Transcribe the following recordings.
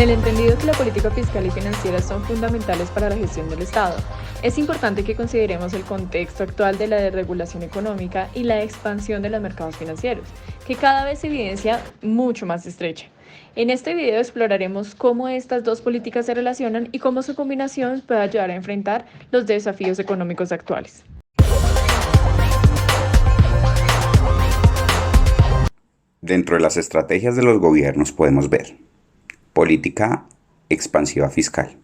el entendido que la política fiscal y financiera son fundamentales para la gestión del Estado, es importante que consideremos el contexto actual de la desregulación económica y la expansión de los mercados financieros, que cada vez se evidencia mucho más estrecha. En este video exploraremos cómo estas dos políticas se relacionan y cómo su combinación puede ayudar a enfrentar los desafíos económicos actuales. Dentro de las estrategias de los gobiernos podemos ver política expansiva fiscal.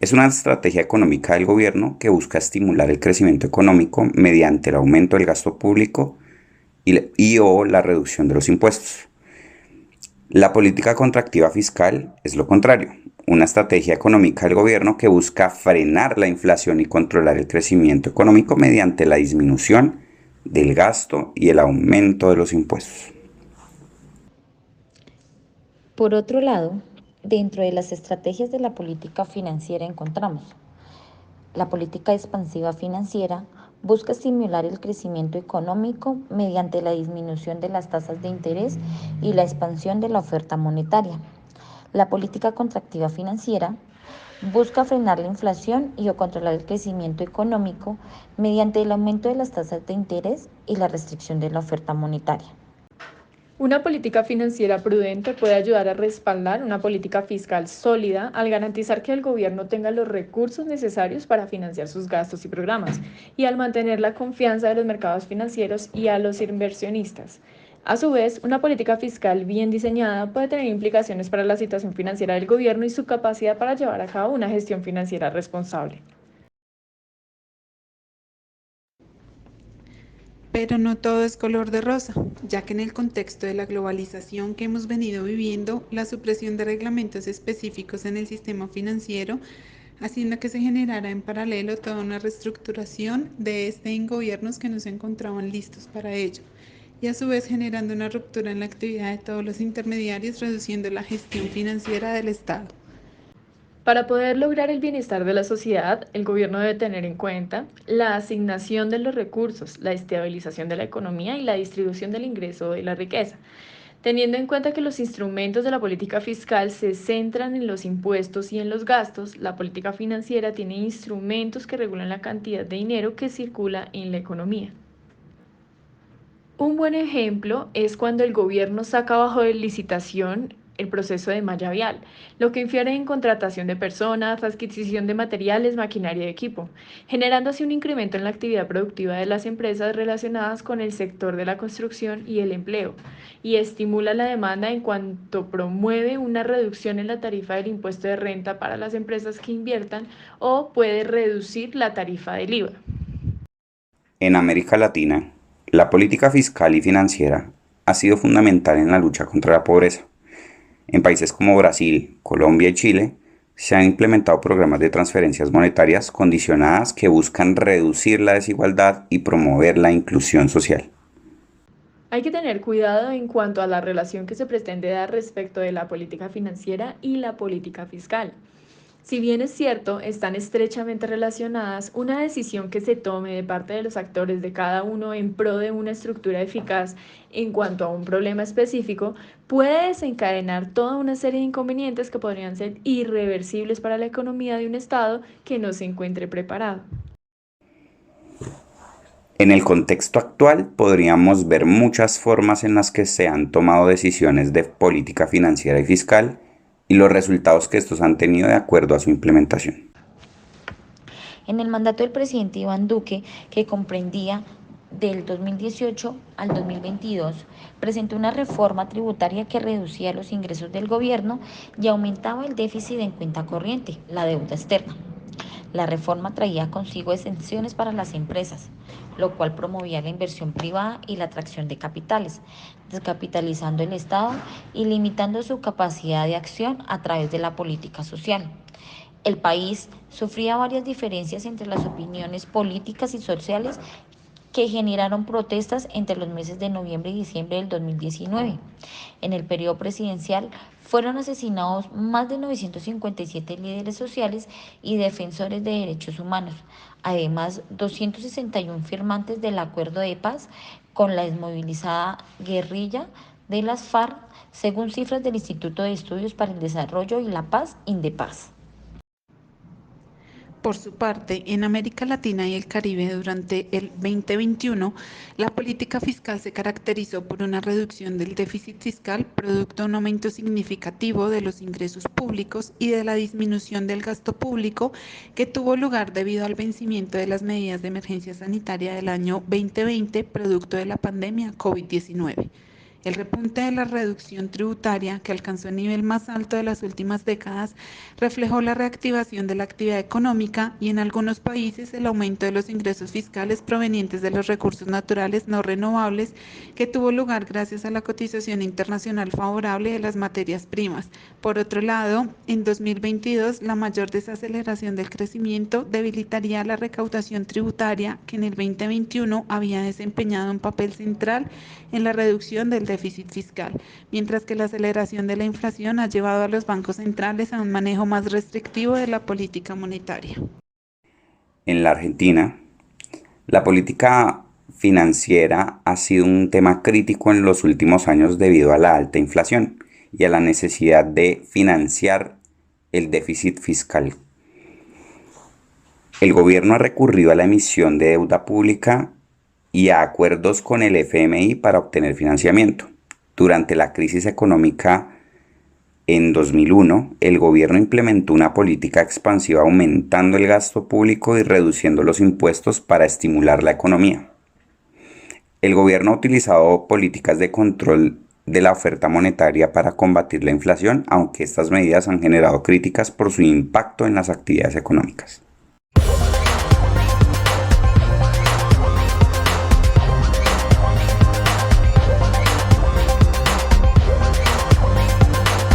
Es una estrategia económica del gobierno que busca estimular el crecimiento económico mediante el aumento del gasto público y o la reducción de los impuestos. La política contractiva fiscal es lo contrario, una estrategia económica del gobierno que busca frenar la inflación y controlar el crecimiento económico mediante la disminución del gasto y el aumento de los impuestos. Por otro lado, dentro de las estrategias de la política financiera encontramos la política expansiva financiera busca estimular el crecimiento económico mediante la disminución de las tasas de interés y la expansión de la oferta monetaria. La política contractiva financiera busca frenar la inflación y o controlar el crecimiento económico mediante el aumento de las tasas de interés y la restricción de la oferta monetaria. Una política financiera prudente puede ayudar a respaldar una política fiscal sólida al garantizar que el gobierno tenga los recursos necesarios para financiar sus gastos y programas y al mantener la confianza de los mercados financieros y a los inversionistas. A su vez, una política fiscal bien diseñada puede tener implicaciones para la situación financiera del gobierno y su capacidad para llevar a cabo una gestión financiera responsable. Pero no todo es color de rosa, ya que en el contexto de la globalización que hemos venido viviendo, la supresión de reglamentos específicos en el sistema financiero, haciendo que se generara en paralelo toda una reestructuración de este en gobiernos que no se encontraban listos para ello, y a su vez generando una ruptura en la actividad de todos los intermediarios, reduciendo la gestión financiera del Estado. Para poder lograr el bienestar de la sociedad, el gobierno debe tener en cuenta la asignación de los recursos, la estabilización de la economía y la distribución del ingreso y la riqueza. Teniendo en cuenta que los instrumentos de la política fiscal se centran en los impuestos y en los gastos, la política financiera tiene instrumentos que regulan la cantidad de dinero que circula en la economía. Un buen ejemplo es cuando el gobierno saca bajo de licitación el proceso de malla vial, lo que infiere en contratación de personas, adquisición de materiales, maquinaria y equipo, generando así un incremento en la actividad productiva de las empresas relacionadas con el sector de la construcción y el empleo, y estimula la demanda en cuanto promueve una reducción en la tarifa del impuesto de renta para las empresas que inviertan o puede reducir la tarifa del IVA. En América Latina, la política fiscal y financiera ha sido fundamental en la lucha contra la pobreza. En países como Brasil, Colombia y Chile, se han implementado programas de transferencias monetarias condicionadas que buscan reducir la desigualdad y promover la inclusión social. Hay que tener cuidado en cuanto a la relación que se pretende dar respecto de la política financiera y la política fiscal. Si bien es cierto, están estrechamente relacionadas, una decisión que se tome de parte de los actores de cada uno en pro de una estructura eficaz en cuanto a un problema específico puede desencadenar toda una serie de inconvenientes que podrían ser irreversibles para la economía de un Estado que no se encuentre preparado. En el contexto actual podríamos ver muchas formas en las que se han tomado decisiones de política financiera y fiscal y los resultados que estos han tenido de acuerdo a su implementación. En el mandato del presidente Iván Duque, que comprendía del 2018 al 2022, presentó una reforma tributaria que reducía los ingresos del gobierno y aumentaba el déficit en cuenta corriente, la deuda externa. La reforma traía consigo exenciones para las empresas, lo cual promovía la inversión privada y la atracción de capitales, descapitalizando el Estado y limitando su capacidad de acción a través de la política social. El país sufría varias diferencias entre las opiniones políticas y sociales que generaron protestas entre los meses de noviembre y diciembre del 2019. En el periodo presidencial fueron asesinados más de 957 líderes sociales y defensores de derechos humanos. Además, 261 firmantes del acuerdo de paz con la desmovilizada guerrilla de las FARC según cifras del Instituto de Estudios para el Desarrollo y la Paz, INDEPAZ. Por su parte, en América Latina y el Caribe durante el 2021, la política fiscal se caracterizó por una reducción del déficit fiscal producto de un aumento significativo de los ingresos públicos y de la disminución del gasto público que tuvo lugar debido al vencimiento de las medidas de emergencia sanitaria del año 2020 producto de la pandemia COVID-19. El repunte de la reducción tributaria, que alcanzó el nivel más alto de las últimas décadas, reflejó la reactivación de la actividad económica y en algunos países el aumento de los ingresos fiscales provenientes de los recursos naturales no renovables que tuvo lugar gracias a la cotización internacional favorable de las materias primas. Por otro lado, en 2022, la mayor desaceleración del crecimiento debilitaría la recaudación tributaria que en el 2021 había desempeñado un papel central en la reducción del déficit fiscal, mientras que la aceleración de la inflación ha llevado a los bancos centrales a un manejo más restrictivo de la política monetaria. En la Argentina, la política financiera ha sido un tema crítico en los últimos años debido a la alta inflación y a la necesidad de financiar el déficit fiscal. El gobierno ha recurrido a la emisión de deuda pública y a acuerdos con el FMI para obtener financiamiento. Durante la crisis económica en 2001, el gobierno implementó una política expansiva aumentando el gasto público y reduciendo los impuestos para estimular la economía. El gobierno ha utilizado políticas de control de la oferta monetaria para combatir la inflación, aunque estas medidas han generado críticas por su impacto en las actividades económicas.